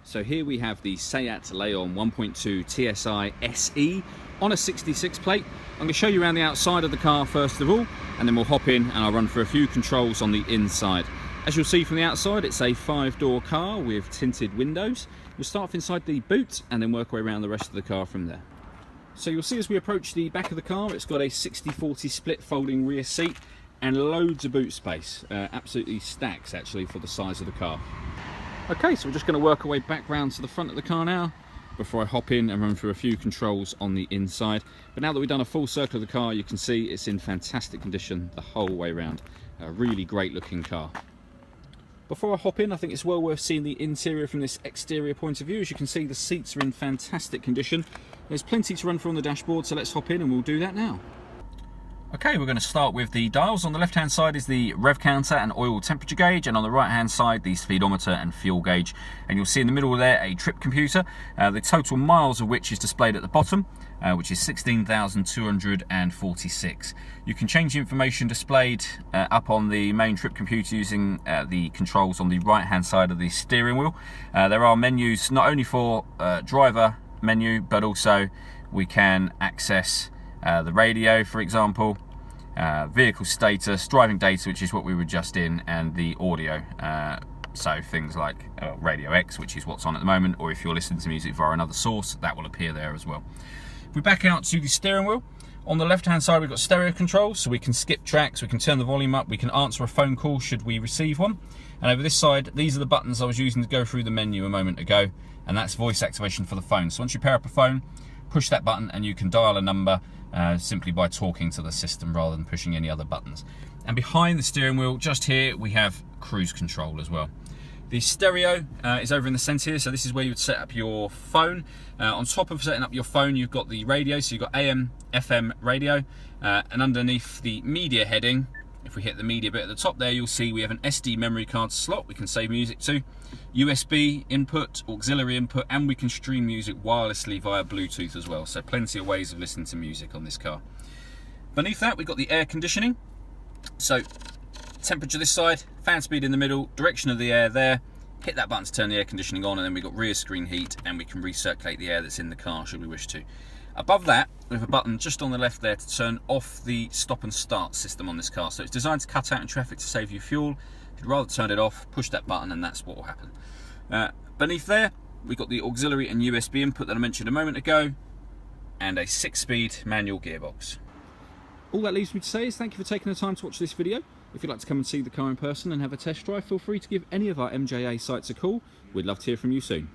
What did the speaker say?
So here we have the Seat Leon 1.2 TSI SE on a 66 plate. I'm going to show you around the outside of the car first of all, and then we'll hop in and I'll run through a few controls on the inside. As you'll see from the outside, it's a 5-door car with tinted windows. We'll start off inside the boot and then work our way around the rest of the car from there. So you'll see as we approach the back of the car, it's got a 60-40 split folding rear seat and loads of boot space. Absolutely stacks actually for the size of the car. Okay, so we're just going to work our way back round to the front of the car now before I hop in and run through a few controls on the inside. But now that we've done a full circle of the car, you can see it's in fantastic condition the whole way around. A really great looking car. Before I hop in, I think it's well worth seeing the interior from this exterior point of view. As you can see, the seats are in fantastic condition. There's plenty to run through on the dashboard, so let's hop in and we'll do that now. Okay, we're going to start with the dials. On the left hand side is the rev counter and oil temperature gauge, and on the right hand side the speedometer and fuel gauge. And you'll see in the middle there a trip computer, the total miles of which is displayed at the bottom, which is 16,246. You can change the information displayed up on the main trip computer using the controls on the right hand side of the steering wheel. There are menus not only for driver menu, but also we can access the radio, for example, vehicle status, driving data, which is what we were just in, and the audio. So things like Radio X, which is what's on at the moment, or if you're listening to music via another source, that will appear there as well. If we back out to the steering wheel, on the left hand side we've got stereo controls, so we can skip tracks, we can turn the volume up, we can answer a phone call should we receive one. And over this side, these are the buttons I was using to go through the menu a moment ago, and that's voice activation for the phone. So once you pair up a phone, push that button and you can dial a number simply by talking to the system rather than pushing any other buttons. And behind the steering wheel, just here, we have cruise control as well. The stereo is over in the centre here, so this is where you would set up your phone. On top of setting up your phone, you've got the radio, so you've got AM, FM radio, and underneath the media heading, if we hit the media bit at the top there, you'll see we have an SD memory card slot we can save music to, USB input, auxiliary input, and we can stream music wirelessly via Bluetooth as well. So plenty of ways of listening to music on this car. Beneath that, we've got the air conditioning. So temperature this side, fan speed in the middle, direction of the air there. Hit that button to turn the air conditioning on, and then we've got rear screen heat, and we can recirculate the air that's in the car should we wish to. Above that, we have a button just on the left there to turn off the stop and start system on this car. So it's designed to cut out in traffic to save you fuel. If you'd rather turn it off, push that button and that's what will happen. Beneath there, we've got the auxiliary and USB input that I mentioned a moment ago, and a 6-speed manual gearbox. All that leaves me to say is thank you for taking the time to watch this video. If you'd like to come and see the car in person and have a test drive, feel free to give any of our MJA sites a call. We'd love to hear from you soon.